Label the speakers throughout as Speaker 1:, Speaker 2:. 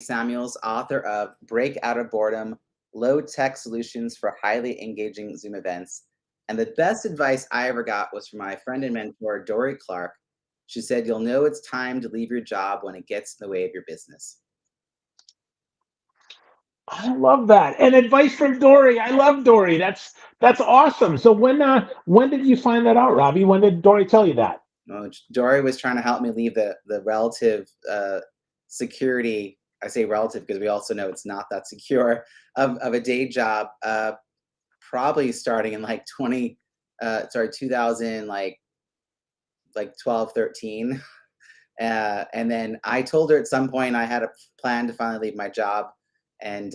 Speaker 1: Samuels, author of Break Out of Boredom, Low Tech Solutions for Highly Engaging Zoom Events. And the best advice I ever got was from my friend and mentor, Dory Clark. She said, "You'll know it's time to leave your job when it gets in the way of your business."
Speaker 2: I love that. And advice from Dory. I love Dory. That's awesome. So when did you find that out, Robbie? When did Dory tell you that?
Speaker 1: Dory was trying to help me leave the relative security. I say relative because we also know it's not that secure of a day job. Probably starting in like 2000, like 12, 13. And then I told her at some point I had a plan to finally leave my job, and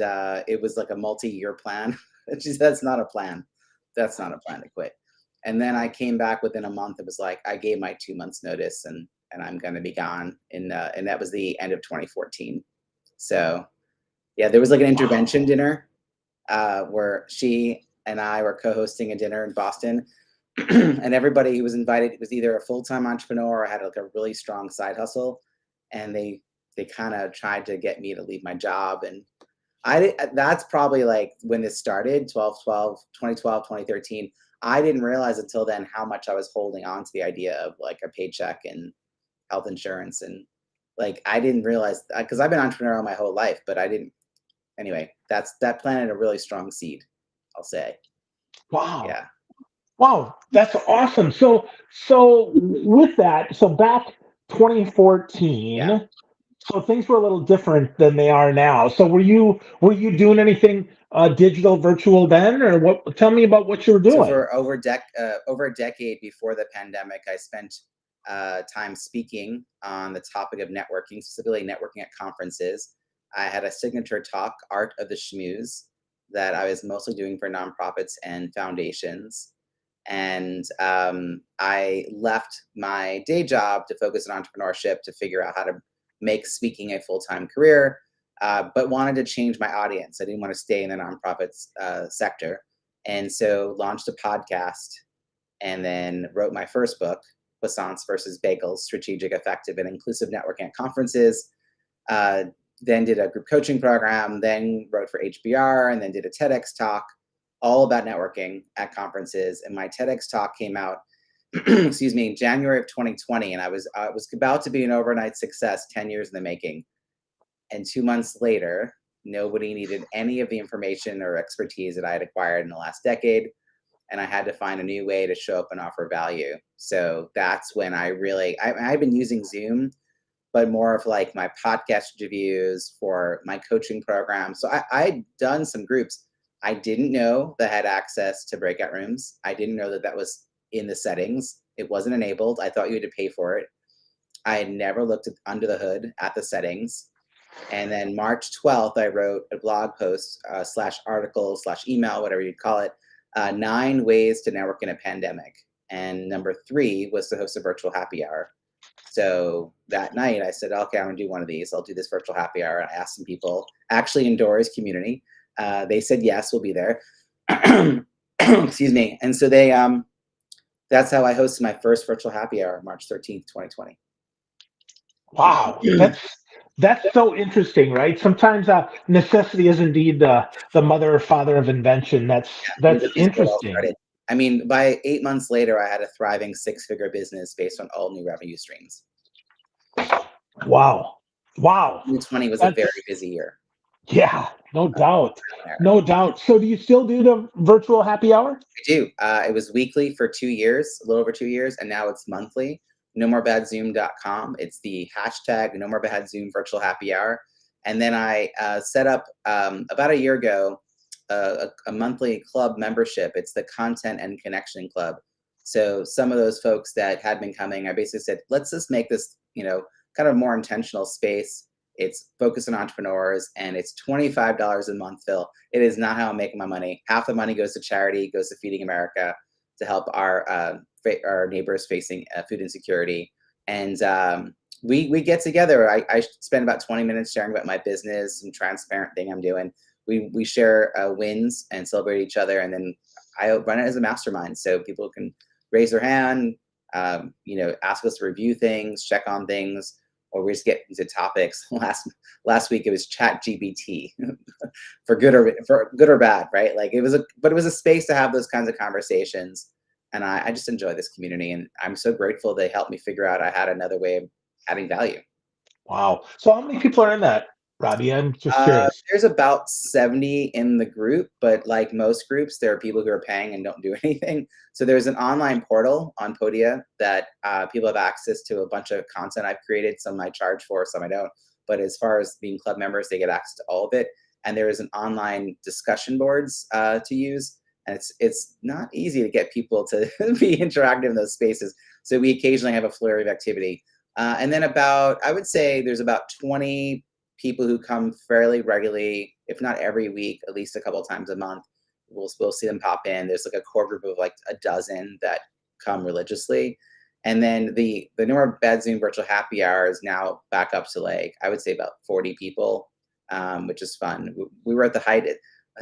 Speaker 1: it was like a multi-year plan. And she said, "That's not a plan. That's not a plan to quit." And then I came back within a month. It was like I gave my 2 months notice, and I'm going to be gone. And that was the end of 2014. So yeah, there was like an intervention
Speaker 2: Wow.
Speaker 1: dinner where she and I were co-hosting a dinner in Boston, and everybody who was invited was either a full-time entrepreneur or had like a really strong side hustle, and they kind of tried to get me to leave my job. And that's probably like when this started, 2013. I didn't realize until then how much I was holding on to the idea of like a paycheck and health insurance. And like I didn't realize, because I've been entrepreneurial my whole life, but I didn't. Anyway, that planted a really strong seed, I'll say.
Speaker 2: Wow.
Speaker 1: Yeah.
Speaker 2: Wow, that's awesome. So with that, so back
Speaker 1: Yeah.
Speaker 2: 2014, so things were a little different than they are now. So were you doing anything digital, virtual then, or what? Tell me about what you were
Speaker 1: So
Speaker 2: doing.
Speaker 1: for over a decade before the pandemic, I spent time speaking on the topic of networking, specifically networking at conferences. I had a signature talk, Art of the Schmooze, that I was mostly doing for nonprofits and foundations. And I left my day job to focus on entrepreneurship to figure out how to make speaking a full-time career, but wanted to change my audience. I didn't want to stay in the nonprofits sector, and so launched a podcast, and then wrote my first book, Croissants versus Bagels: Strategic, Effective, and Inclusive Networking at Conferences. Uh, then did a group coaching program, then wrote for HBR, and then did a TEDx talk all about networking at conferences. And my TEDx talk came out, excuse me, in January of 2020, and I was about to be an overnight success, 10 years in the making. And 2 months later, nobody needed any of the information or expertise that I had acquired in the last decade, and I had to find a new way to show up and offer value. So that's when I've been using Zoom, but more of like my podcast reviews for my coaching program. So I'd done some groups. I didn't know that I had access to breakout rooms. I didn't know that that was in the settings. It wasn't enabled. I thought you had to pay for it. I had never looked under the hood at the settings. And then March 12th, I wrote a blog post slash article slash email, whatever you'd call it, 9 ways to network in a pandemic. And number 3 was to host a virtual happy hour. So that night I said, okay, I'm gonna do one of these. I'll do this virtual happy hour. I asked some people, actually in Dora's community. They said, yes, we'll be there. Excuse me. And so that's how I hosted my first virtual happy hour, March 13th, 2020.
Speaker 2: Wow, that's so interesting, right? Sometimes necessity is indeed the mother or father of invention. That's
Speaker 1: This is where it all
Speaker 2: interesting.
Speaker 1: started. I mean, by 8 months later, I had a thriving 6-figure business based on all new revenue streams.
Speaker 2: Wow, wow,
Speaker 1: 2020 was a
Speaker 2: that's
Speaker 1: very busy year.
Speaker 2: yeah, no
Speaker 1: uh,
Speaker 2: doubt,
Speaker 1: there.
Speaker 2: no doubt. So do you still do the virtual happy hour?
Speaker 1: I do. It was weekly for 2 years, a little over 2 years, and now it's monthly. NoMoreBadZoom.com. It's the hashtag NoMoreBadZoom virtual happy hour. And then I set up about a year ago a monthly club membership. It's the Content and Connection Club. So some of those folks that had been coming, I basically said, let's just make this, kind of more intentional space. It's focused on entrepreneurs, and it's $25 a month, Phil. It is not how I'm making my money. Half the money goes to charity, goes to Feeding America to help our neighbors facing food insecurity. And we get together. I spend about 20 minutes sharing about my business, some transparent thing I'm doing. We share wins and celebrate each other, and then I run it as a mastermind, so people can raise their hand, ask us to review things, check on things, or we just get into topics. Last week it was Chat GPT for good or bad, right? Like it was a space to have those kinds of conversations. And I just enjoy this community, and I'm so grateful they helped me figure out I had another way of adding value.
Speaker 2: Wow. So how many people are in that, Robbie? I'm just curious.
Speaker 1: There's about 70 in the group, but like most groups, there are people who are paying and don't do anything. So there's an online portal on Podia that people have access to a bunch of content I've created. Some I charge for, some I don't. But as far as being club members, they get access to all of it. And there is an online discussion boards to use. And it's not easy to get people to be interactive in those spaces. So we occasionally have a flurry of activity. And then I would say there's about 20 people who come fairly regularly, if not every week, at least a couple of times a month. We'll see them pop in. There's like a core group of like a dozen that come religiously. And then the number of Bad Zoom virtual happy hour is now back up to like, I would say about 40 people, which is fun. We were at the height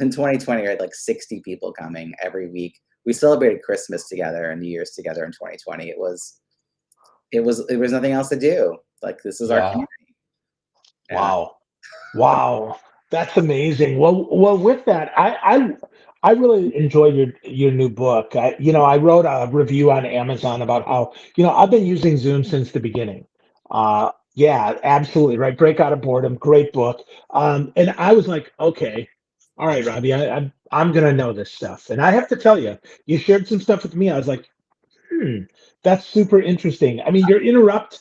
Speaker 1: in 2020, we had like 60 people coming every week. We celebrated Christmas together and New Year's together in 2020. It was nothing else to do. Like this is our
Speaker 2: Yeah.
Speaker 1: community.
Speaker 2: Wow. Wow. That's amazing. Well, with that, I really enjoyed your new book. I wrote a review on Amazon about how, I've been using Zoom since the beginning. Yeah, absolutely. Right. Break Out of Boredom. Great book. And I was like, okay, all right, Robbie, I'm gonna know this stuff. And I have to tell you, you shared some stuff with me. I was like, that's super interesting. I mean, your interrupt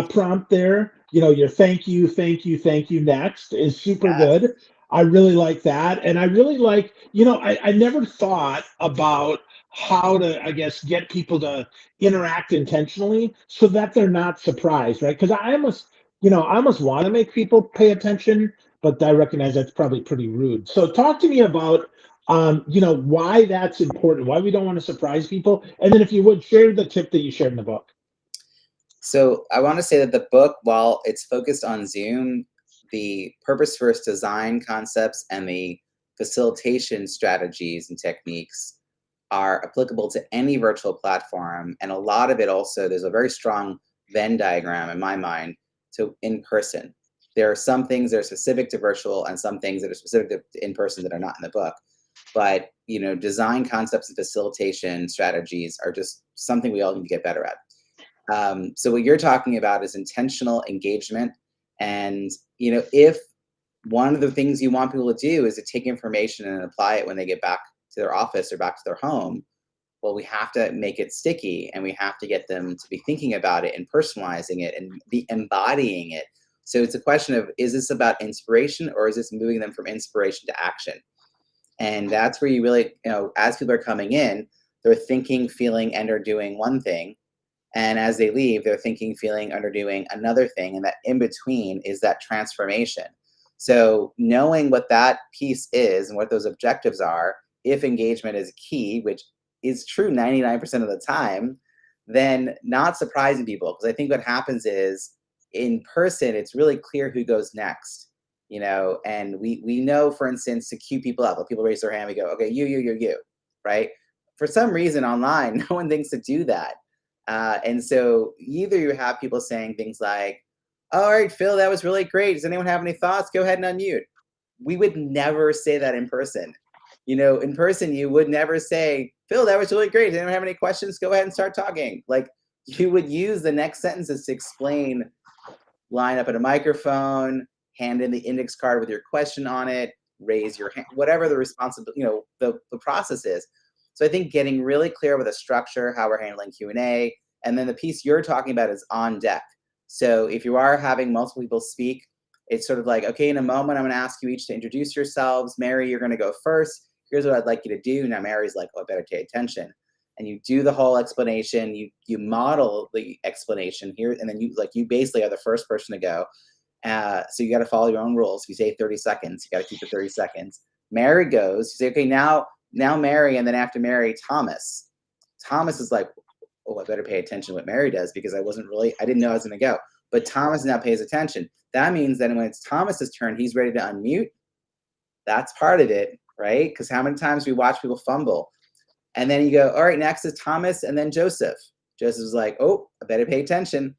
Speaker 2: prompt there, your thank you next is super good. I really like that. And I really like, I never thought about how to, I guess, get people to interact intentionally so that they're not surprised, right? Because I almost want to make people pay attention, but I recognize that's probably pretty rude. So talk to me about why that's important, why we don't want to surprise people. And then if you would share the tip that you shared in the book.
Speaker 1: So I want to say that the book, while it's focused on Zoom, the purpose first design concepts and the facilitation strategies and techniques are applicable to any virtual platform. And a lot of it also, there's a very strong Venn diagram in my mind to in person. There are some things that are specific to virtual and some things that are specific to in person that are not in the book. But design concepts and facilitation strategies are just something we all need to get better at. So what you're talking about is intentional engagement. And, if one of the things you want people to do is to take information and apply it when they get back to their office or back to their home, well, we have to make it sticky and we have to get them to be thinking about it and personalizing it and be embodying it. So it's a question of, is this about inspiration or is this moving them from inspiration to action? And that's where you really, as people are coming in, they're thinking, feeling, and are doing one thing. And as they leave, they're thinking, feeling, and are doing another thing. And that in between is that transformation. So knowing what that piece is and what those objectives are, if engagement is key, which is true 99% of the time, then not surprising people. Because I think what happens is in person, it's really clear who goes next. And we know, for instance, to cue people up, when people raise their hand, we go, okay, you, right? For some reason online, no one thinks to do that. And so either you have people saying things like, all right, Phil, that was really great. Does anyone have any thoughts? Go ahead and unmute. We would never say that in person. In person, you would never say, Phil, that was really great. Does anyone have any questions? Go ahead and start talking. Like you would use the next sentences to explain, line up at a microphone, hand in the index card with your question on it, raise your hand, whatever the responsibility, the process is. So I think getting really clear with a structure, how we're handling Q&A, and then the piece you're talking about is on deck. So if you are having multiple people speak, it's sort of like, okay, in a moment, I'm going to ask you each to introduce yourselves. Mary, you're going to go first. Here's what I'd like you to do. Now Mary's like, oh, I better pay attention. And you do the whole explanation. You model the explanation here, and then you basically are the first person to go. So you got to follow your own rules. If you say 30 seconds, you got to keep it 30 seconds. Mary goes. You say, okay, now Mary, and then after Mary, Thomas. Thomas is like, oh, I better pay attention to what Mary does because I didn't know I was going to go. But Thomas now pays attention. That means that when it's Thomas's turn, he's ready to unmute. That's part of it, right? Because how many times we watch people fumble? And then you go, all right, next is Thomas and then Joseph. Joseph's like, oh, I better pay attention.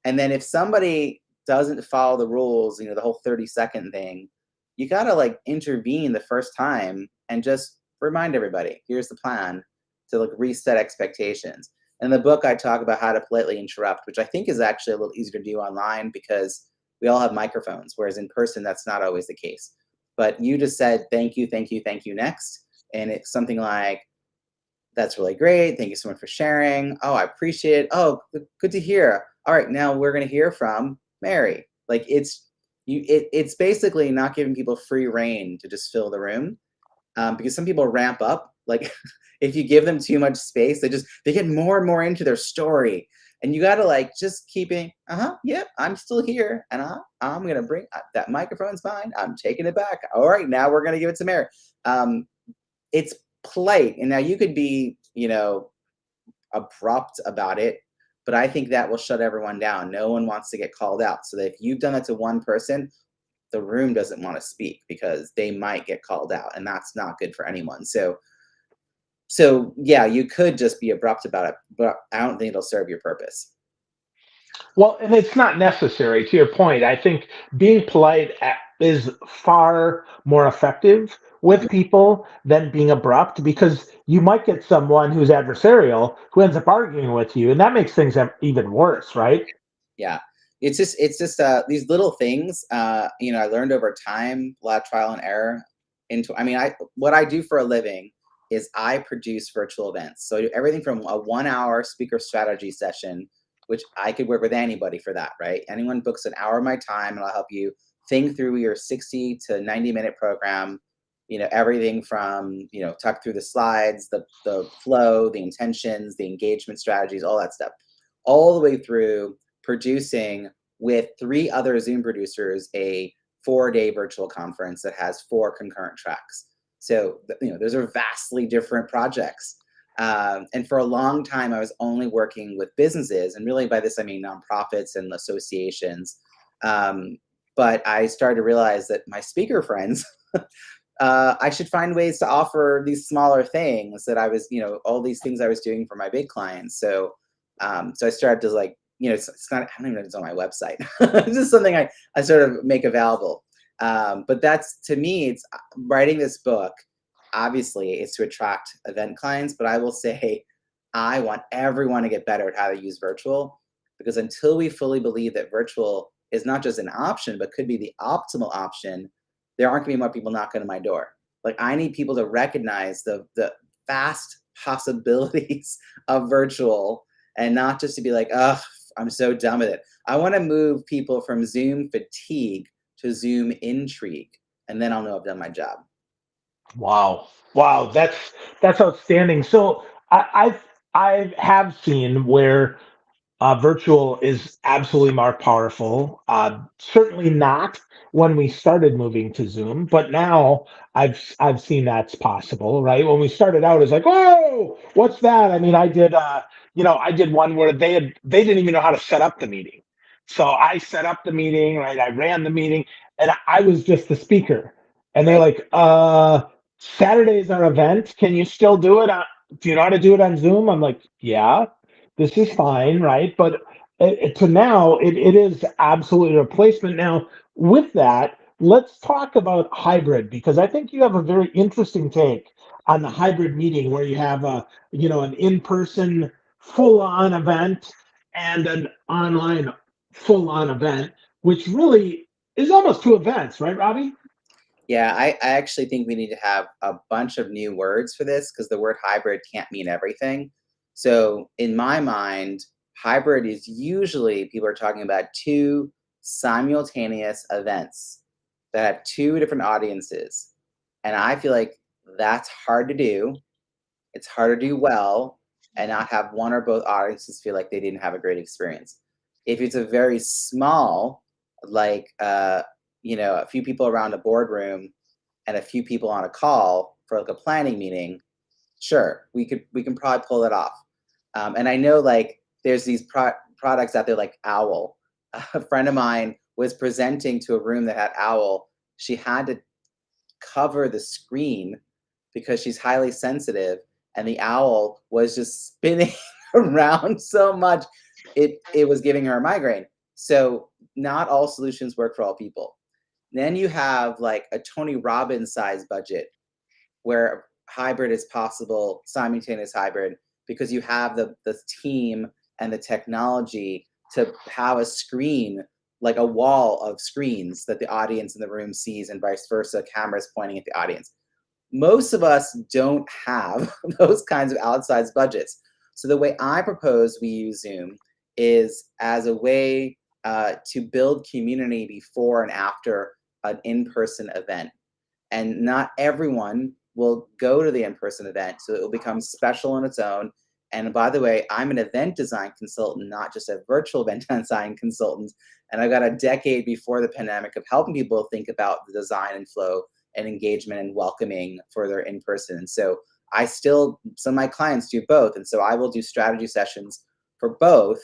Speaker 1: And then if somebody doesn't follow the rules, the whole 30-second thing, you got to like intervene the first time and just remind everybody, here's the plan, to like reset expectations. In the book, I talk about how to politely interrupt, which I think is actually a little easier to do online because we all have microphones, whereas in person, that's not always the case. But you just said, thank you, thank you, thank you next. And it's something like, that's really great. Thank you so much for sharing. Oh, I appreciate it. Oh, good to hear. All right, now we're going to hear from Mary. Like it's basically not giving people free reign to just fill the room, because some people ramp up. Like if you give them too much space, they get more and more into their story, and you got to like just keeping. Yep, I'm still here, and I'm gonna bring that microphone's mine. I'm taking it back. All right, now we're gonna give it to Mary. It's polite, and now you could be abrupt about it, but I think that will shut everyone down. No one wants to get called out. So that if you've done that to one person, the room doesn't want to speak because they might get called out, and that's not good for anyone. So yeah, you could just be abrupt about it, but I don't think it'll serve your purpose.
Speaker 2: Well, and it's not necessary. To your point, I think being polite is far more effective with people than being abrupt because you might get someone who's adversarial who ends up arguing with you, and that makes things even worse, right?
Speaker 1: Yeah, it's just these little things. I learned over time, a lot of trial and error. I what I do for a living is I produce virtual events. So I do everything from a 1 hour speaker strategy session, which I could work with anybody for that, right? Anyone books an hour of my time, and I'll help you think through your 60 to 90-minute program. Everything from talk through the slides, the flow, the intentions, the engagement strategies, all that stuff, all the way through producing with 3 other Zoom producers a 4-day virtual conference that has 4 concurrent tracks. So, those are vastly different projects. And for a long time, I was only working with businesses, and really by this, I mean nonprofits and associations. But I started to realize that my speaker friends, I should find ways to offer these smaller things that I was, all these things I was doing for my big clients. So I started to like, it's not, I don't even know if it's on my website. It's just something I sort of make available. But that's, to me, it's writing this book, obviously it's to attract event clients, but I will say, I want everyone to get better at how to use virtual, because until we fully believe that virtual is not just an option, but could be the optimal option, there aren't gonna be more people knocking on my door. Like I need people to recognize the vast possibilities of virtual, and not just to be like, oh, I'm so done with it. I want to move people from Zoom fatigue to Zoom intrigue, and then I'll know I've done my job.
Speaker 2: Wow, wow, that's outstanding. So I have seen where virtual is absolutely more powerful. Certainly not when we started moving to Zoom, but now I've seen that's possible, right? When we started out, it's like, oh, what's that? I mean, I did one where they didn't even know how to set up the meeting, so I set up the meeting, right? I ran the meeting, and I was just the speaker, and they're
Speaker 1: Right.
Speaker 2: like, Saturday's our event. Can you still do it? Do you know how to do it on Zoom? I'm like, yeah, this is fine, right? But to now, it is absolutely a replacement. Now, with that, let's talk about hybrid because I think you have a very interesting take on the hybrid meeting where you have an in-person full-on event and an online full-on event, which really is almost 2 events, right, Robbie?
Speaker 1: Yeah, I actually think we need to have a bunch of new words for this, because the word hybrid can't mean everything. So in my mind, hybrid is usually people are talking about 2 simultaneous events that have 2 different audiences. And I feel like that's hard to do. It's hard to do well and not have one or both audiences feel like they didn't have a great experience. If it's a very small, like a few people around a boardroom and a few people on a call for like a planning meeting, sure, we can probably pull it off. And I know like there's these products out there like Owl. A friend of mine was presenting to a room that had Owl. She had to cover the screen because she's highly sensitive, and the owl was just spinning around so much it was giving her a migraine. So not all solutions work for all people. Then you have like a Tony Robbins size budget where hybrid is possible, simultaneous hybrid, because you have the team and the technology to have a screen, like a wall of screens that the audience in the room sees, and vice versa, cameras pointing at the audience. Most of us don't have those kinds of outsized budgets. So the way I propose we use Zoom is as a way to build community before and after an in-person event. And not everyone will go to the in-person event, so it will become special on its own. And by the way, I'm an event design consultant, not just a virtual event design consultant. And I got a decade before the pandemic of helping people think about the design and flow and engagement and welcoming for their in-person. And so some of my clients do both. And so I will do strategy sessions for both.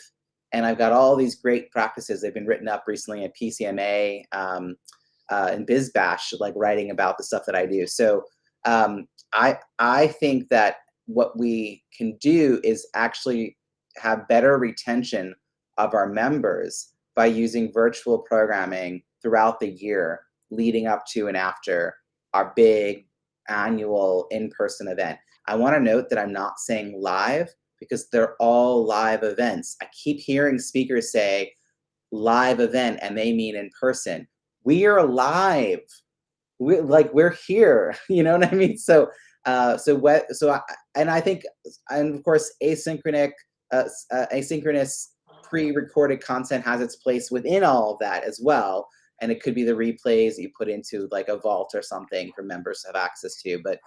Speaker 1: And I've got all these great practices. They've been written up recently at PCMA, and BizBash, like writing about the stuff that I do. So I think that what we can do is actually have better retention of our members by using virtual programming throughout the year, leading up to and after our big annual in-person event. I want to note that I'm not saying live, because they're all live events. I keep hearing speakers say live event and they mean in person. We are live. We're here. You know what I mean? So I think, and of course, asynchronous pre-recorded content has its place within all of that as well. And it could be the replays that you put into like a vault or something for members to have access to. But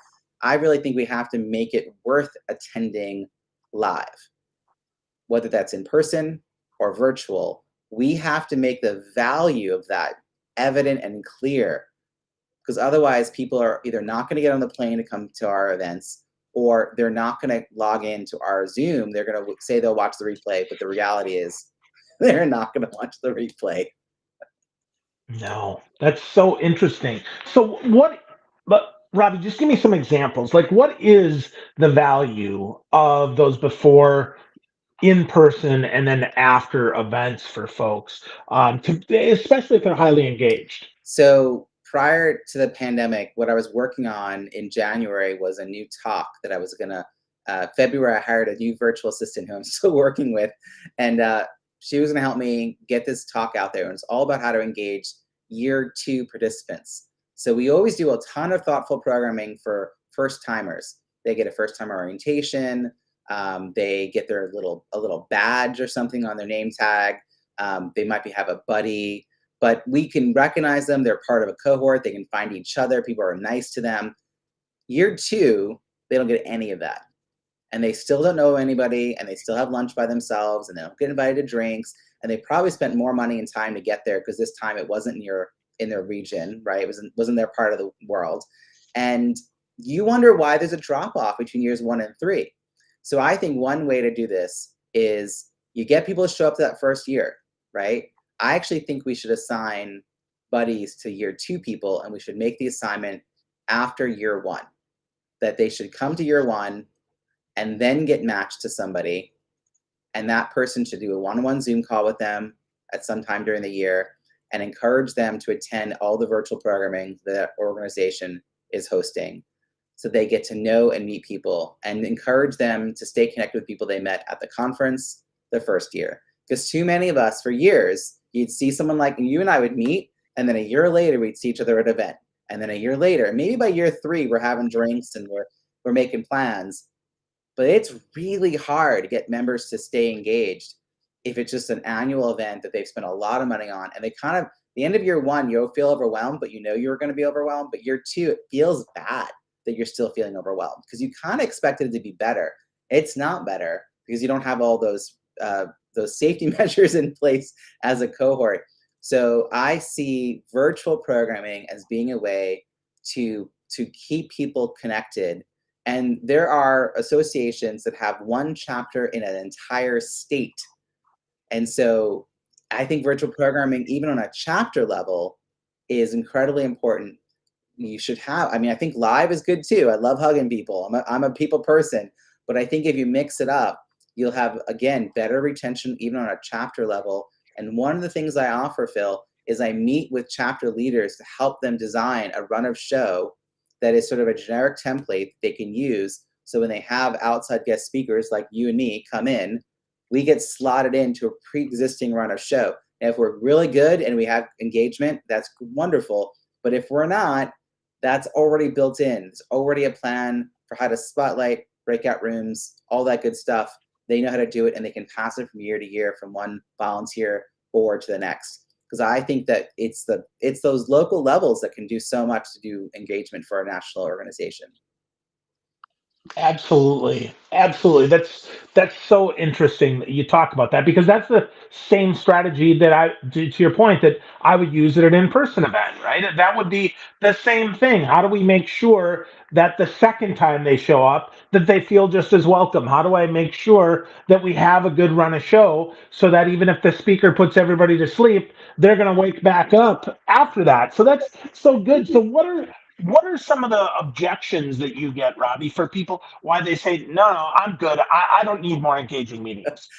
Speaker 1: I really think we have to make it worth attending live, whether that's in person or virtual. We have to make the value of that evident and clear, because otherwise people are either not going to get on the plane to come to our events, or they're not going to log into our Zoom. They're going to say they'll watch the replay, but the reality is they're not going to watch the replay.
Speaker 2: No, that's so interesting. So but Robbie, just give me some examples. Like, what is the value of those before in person and then after events for folks, especially if they're highly engaged?
Speaker 1: So prior to the pandemic, what I was working on in January was a new talk that I was gonna, February, I hired a new virtual assistant who I'm still working with. And she was gonna help me get this talk out there. And it's all about how to engage year 2 participants. So we always do a ton of thoughtful programming for first timers. They get a first time orientation. They get a little badge or something on their name tag. They might have a buddy, but we can recognize them. They're part of a cohort. They can find each other. People are nice to them. Year 2, they don't get any of that. And they still don't know anybody, and they still have lunch by themselves, and they don't get invited to drinks. And they probably spent more money and time to get there, because this time it wasn't in their region, right? It wasn't their part of the world. And you wonder why there's a drop off between years 1 and 3. So I think one way to do this is you get people to show up to that first year, right? I actually think we should assign buddies to year 2 people, and we should make the assignment after year 1, that they should come to year 1 and then get matched to somebody. And that person should do a one-on-one Zoom call with them at some time during the year and encourage them to attend all the virtual programming that organization is hosting, so they get to know and meet people, and encourage them to stay connected with people they met at the conference the first year. Because too many of us, for years, you'd see someone like you and I would meet, and then a year later we'd see each other at an event. And then a year later, maybe by year 3, we're having drinks and we're making plans. But it's really hard to get members to stay engaged if it's just an annual event that they've spent a lot of money on. And they kind of, the end of year 1, you'll feel overwhelmed, but you know you're going to be overwhelmed. But year 2, it feels bad that you're still feeling overwhelmed, because you kind of expected it to be better. It's not better, because you don't have all those safety measures in place as a cohort. So I see virtual programming as being a way to keep people connected. And there are associations that have one chapter in an entire state. And so I think virtual programming, even on a chapter level, is incredibly important. You should have, I think live is good too. I love hugging people. I'm a people person, but I think if you mix it up, you'll have, again, better retention, even on a chapter level. And one of the things I offer, Phil, is I meet with chapter leaders to help them design a run of show that is sort of a generic template they can use. So when they have outside guest speakers like you and me come in, we get slotted into a pre-existing run of show. And if we're really good and we have engagement, that's wonderful. But if we're not, that's already built in. There's already a plan for how to spotlight, breakout rooms, all that good stuff. They know how to do it, and they can pass it from year to year, from one volunteer board to the next. Because I think that it's those local levels that can do so much to do engagement for a national organization.
Speaker 2: Absolutely. Absolutely. That's so interesting that you talk about that, because that's the same strategy that to your point, that I would use at an in-person event, right? That would be the same thing. How do we make sure that the second time they show up that they feel just as welcome? How do I make sure that we have a good run of show so that even if the speaker puts everybody to sleep, they're going to wake back up after that? So that's so good. So what are some of the objections that you get, Robbie, for people why they say, no, no, I'm good. I don't need more engaging meetings?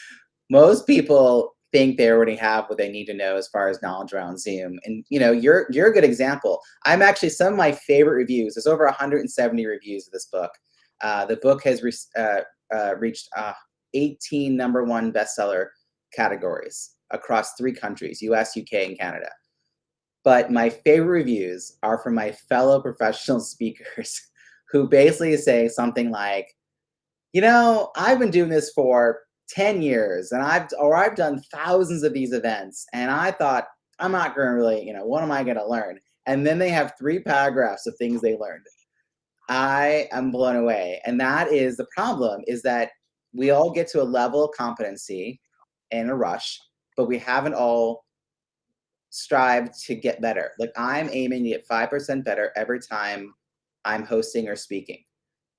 Speaker 1: Most people think they already have what they need to know as far as knowledge around Zoom. And you're a good example. I'm actually, some of my favorite reviews, there's over 170 reviews of this book. The book has reached 18 number one bestseller categories across 3 countries, US, UK, and Canada. But my favorite reviews are from my fellow professional speakers who basically say something like, I've been doing this for 10 years and I've done thousands of these events, and I thought, I'm not going to really, what am I going to learn? And then they have 3 paragraphs of things they learned. I am blown away. And that is the problem, is that we all get to a level of competency in a rush, but we haven't all strived to get better. Like, I'm aiming to get 5% better every time I'm hosting or speaking.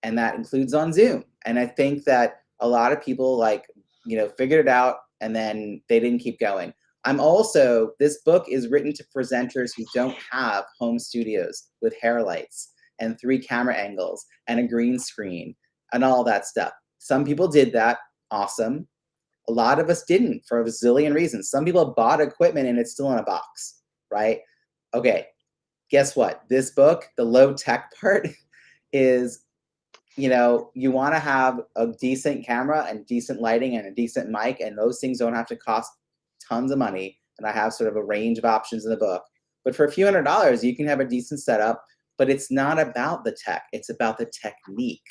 Speaker 1: And that includes on Zoom. And I think that a lot of people figured it out and then they didn't keep going. This book is written to presenters who don't have home studios with hair lights and 3 camera angles and a green screen and all that stuff. Some people did that. Awesome. A lot of us didn't, for a zillion reasons. Some people bought equipment and it's still in a box, right? Okay, guess what? This book, the low tech part, is, you want to have a decent camera and decent lighting and a decent mic, and those things don't have to cost tons of money. And I have sort of a range of options in the book. But for a few $100s, you can have a decent setup, but it's not about the tech. It's about the technique.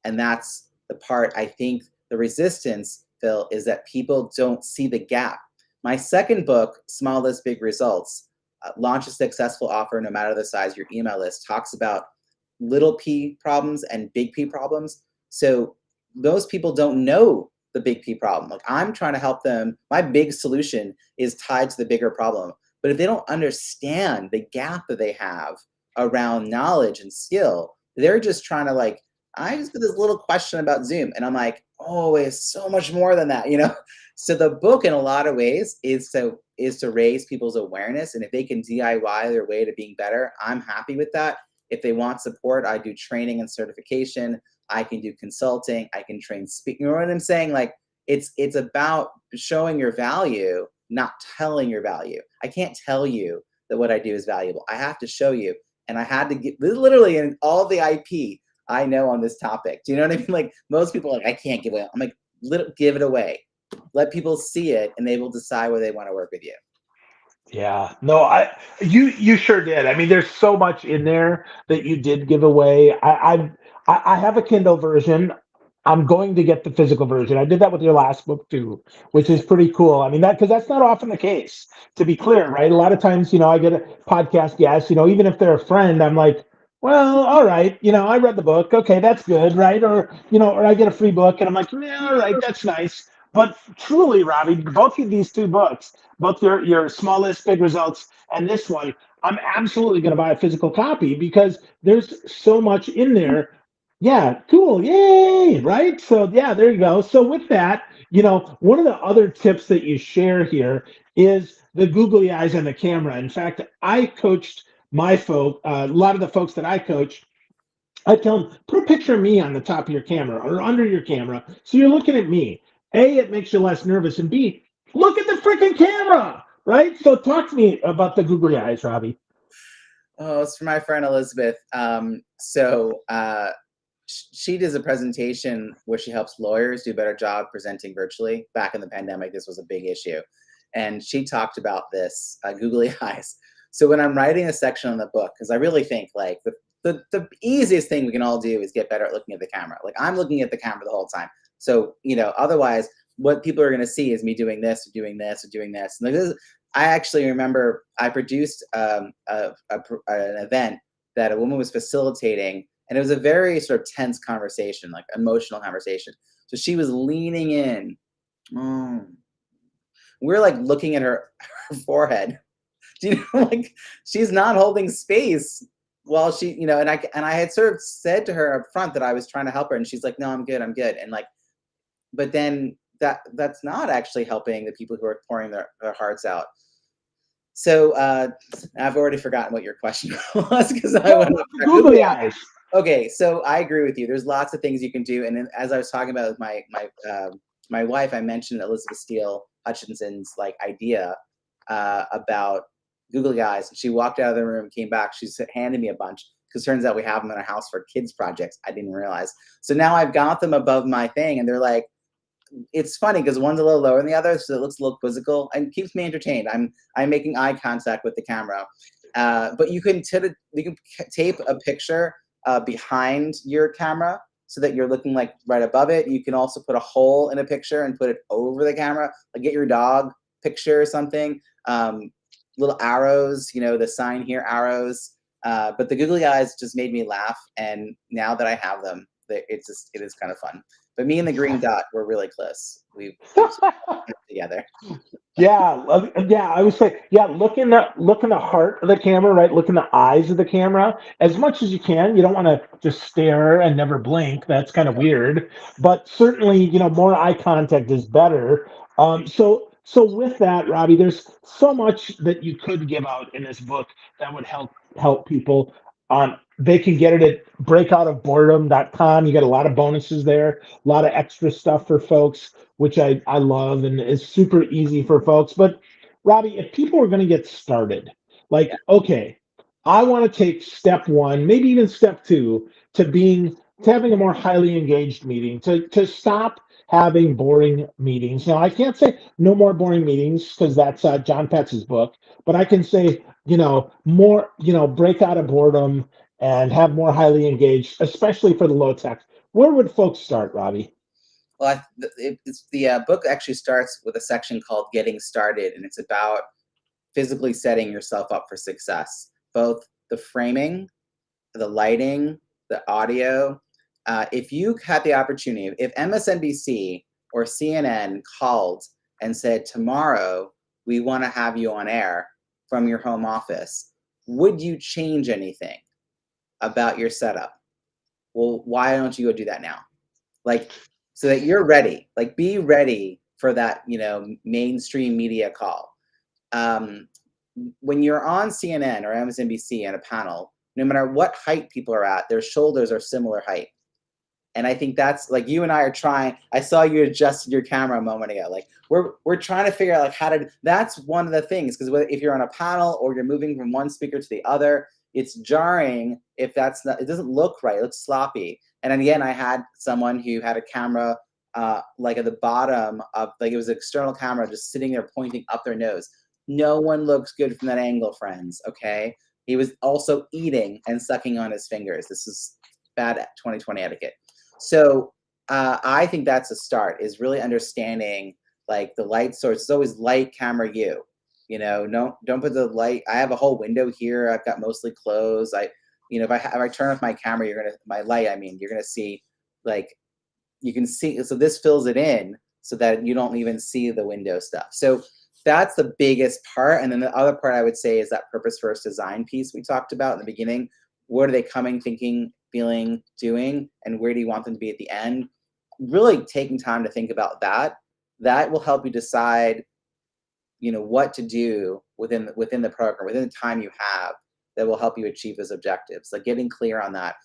Speaker 1: And that's the part, I think, the resistance, Phil, is that people don't see the gap. My second book, Small List, Big Results, Launch a Successful Offer No Matter the Size of Your Email List, talks about little p problems and big P problems. So those people don't know the big P problem. Like, I'm trying to help them. My big solution is tied to the bigger problem. But if they don't understand the gap that they have around knowledge and skill, they're just trying to I just got this little question about Zoom. And I'm like, oh, it's so much more than that, So the book, in a lot of ways, is to raise people's awareness. And if they can DIY their way to being better, I'm happy with that. If they want support, I do training and certification. I can do consulting. I can train speaking. You know what I'm saying? It's about showing your value, not telling your value. I can't tell you that what I do is valuable. I have to show you. And I had to get literally in all the IP I know on this topic. Do you know what I mean? Like, most people are like, I can't give away. I'm like, give it away. Let people see it, and they will decide whether they want to work with you.
Speaker 2: Yeah, no, you sure did. I mean, there's so much in there that you did give away. I have a Kindle version. I'm going to get the physical version. I did that with your last book too, which is pretty cool. I mean, because that's not often the case, to be clear, right? A lot of times, I get a podcast guest, even if they're a friend, I'm like, well, all right, I read the book. Okay, that's good, right? Or I get a free book and I'm like, yeah, all right, that's nice. But truly, Robbie, both of these 2 books, both your Small List, Big Results, and this one, I'm absolutely going to buy a physical copy because there's so much in there. Yeah, cool. Yay. Right. So, yeah, there you go. So, with that, one of the other tips that you share here is the googly eyes on the camera. In fact, I coached my a lot of the folks that I coach. I tell them, put a picture of me on the top of your camera or under your camera. So you're looking at me. A, it makes you less nervous. And B, Look at the freaking camera, right? So talk to me about the googly eyes, Robbie.
Speaker 1: Oh, it's for my friend Elizabeth. She does a presentation where she helps lawyers do a better job presenting virtually. Back in the pandemic, this was a big issue. And she talked about this googly eyes. So when I'm writing a section on the book, because I really think like the easiest thing we can all do is get better at looking at the camera. Like I'm looking at the camera the whole time. So, otherwise what people are going to see is me doing this or doing this or doing this. And like this, I actually remember I produced an event that a woman was facilitating, and it was a very sort of tense conversation, like emotional conversation. So she was leaning in. Mm. We're like looking at her forehead. Do you know, like she's not holding space while she, and I had sort of said to her up front that I was trying to help her, and she's like, no, I'm good. And like, but then that's not actually helping the people who are pouring their hearts out. So I've already forgotten what your question was because I
Speaker 2: Oh,
Speaker 1: went
Speaker 2: about
Speaker 1: off
Speaker 2: the
Speaker 1: track.
Speaker 2: googly eyes.
Speaker 1: Okay, so I agree with you. There's lots of things you can do, and as I was talking about with my wife, I mentioned Elizabeth Steele Hutchinson's like idea about googly eyes, and she walked out of the room, came back, she handed me a bunch because turns out we have them in our house for kids projects. I didn't realize. So now I've got them above my thing, and they're like, it's funny because one's a little lower than the other, so it looks a little quizzical and keeps me entertained. I'm making eye contact with the camera, but you can tape a picture behind your camera so that you're looking like right above it. You can also put a hole in a picture and put it over the camera, like get your dog picture or something. Little arrows, the sign here, arrows. But the googly eyes just made me laugh, and now that I have them, it is kind of fun. But me and the green dot were really close. We've together.
Speaker 2: Yeah. I would say, yeah. Look in the heart of the camera, right? Look in the eyes of the camera as much as you can. You don't want to just stare and never blink. That's kind of weird. But certainly, more eye contact is better. So with that, Robbie, there's so much that you could give out in this book that would help people. They can get it at breakoutofboredom.com. You got a lot of bonuses there, a lot of extra stuff for folks, which I love and is super easy for folks. But Robbie, if people are going to get started,
Speaker 1: Yeah.
Speaker 2: like, okay, I want to take step one, maybe even step two, to having a more highly engaged meeting, to stop having boring meetings. Now, I can't say no more boring meetings because that's John Petz's book, but I can say, more, break out of boredom and have more highly engaged, especially for the low tech. Where would folks start, Robbie?
Speaker 1: Well, it's the book actually starts with a section called "Getting Started," and it's about physically setting yourself up for success, both the framing, the lighting, the audio. If you had the opportunity, if MSNBC or CNN called and said, tomorrow we want to have you on air from your home office, would you change anything about your setup? Well, why don't you go do that now? Like, so that you're ready, like be ready for that, mainstream media call. Um, when you're on CNN or MSNBC on a panel, no matter what height people are at, their shoulders are similar height. And I think that's like you and I are trying. I saw you adjusted your camera a moment ago. Like we're trying to figure out like how to. That's one of the things because if you're on a panel or you're moving from one speaker to the other, it's jarring if that's not. It doesn't look right. It looks sloppy. And again, I had someone who had a camera like at the bottom of like it was an external camera just sitting there pointing up their nose. No one looks good from that angle, friends. Okay. He was also eating and sucking on his fingers. This is bad 2020 etiquette. So I think that's a start is really understanding like the light source. It's always light, camera, you. Don't put the light. I have a whole window here. I've got mostly closed. If I turn off my camera, my light. I mean, you're gonna see like you can see. So this fills it in so that you don't even see the window stuff. So that's the biggest part. And then the other part I would say is that purpose first design piece we talked about in the beginning. What are they coming, thinking, feeling, doing, and where do you want them to be at the end? Really taking time to think about that. That will help you decide, what to do within the program, within the time you have that will help you achieve those objectives. Like getting clear on that.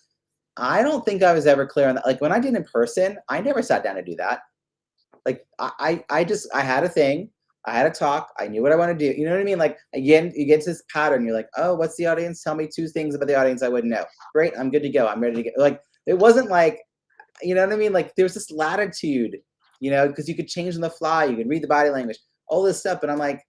Speaker 1: I don't think I was ever clear on that. Like when I did in person, I never sat down to do that. Like I had a thing. I had a talk. I knew what I want to do. You know what I mean? Like again, you get to this pattern. You're like, oh, what's the audience? Tell me 2 things about the audience I wouldn't know. Great, I'm good to go. I'm ready to get. Like it wasn't like, you know what I mean? Like there was this latitude, because you could change on the fly. You could read the body language, all this stuff. But I'm like,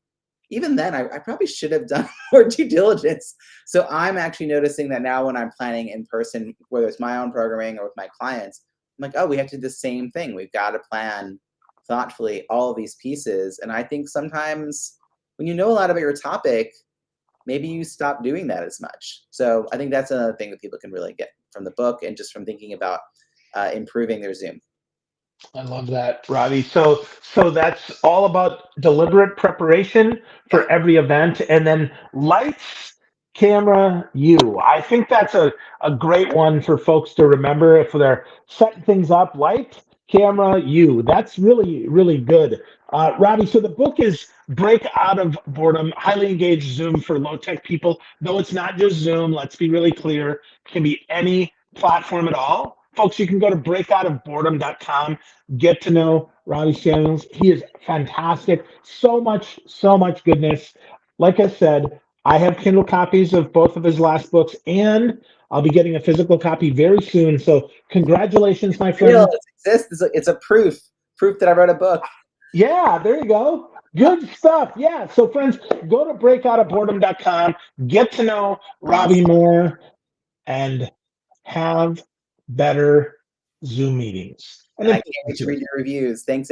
Speaker 1: even then, I probably should have done more due diligence. So I'm actually noticing that now when I'm planning in person, whether it's my own programming or with my clients, I'm like, oh, we have to do the same thing. We've got to plan thoughtfully all of these pieces. And I think sometimes when you know a lot about your topic, maybe you stop doing that as much. So I think that's another thing that people can really get from the book and just from thinking about improving their Zoom.
Speaker 2: I love that, Robbie. So that's all about deliberate preparation
Speaker 1: Yeah.
Speaker 2: for every event, and then lights, camera, you. I think that's a great one for folks to remember if they're setting things up. Light, camera, you. That's really, really good. Robbie, so the book is Break Out of Boredom, Highly Engaged Zoom for Low Tech People. Though it's not just Zoom, let's be really clear. It can be any platform at all. Folks, you can go to breakoutofboredom.com, get to know Robbie Samuels. He is fantastic. So much goodness. Like I said, I have Kindle copies of both of his last books, and I'll be getting a physical copy very soon. So, congratulations, my
Speaker 1: Real,
Speaker 2: friend.
Speaker 1: it exists. It's a proof that I wrote a book.
Speaker 2: Yeah, there you go. Good stuff. Yeah. So, friends, go to breakoutofboredom.com, get to know Robbie
Speaker 1: Awesome.
Speaker 2: more, and have better Zoom meetings. And
Speaker 1: And I
Speaker 2: then
Speaker 1: can't wait to read your reviews. Thanks.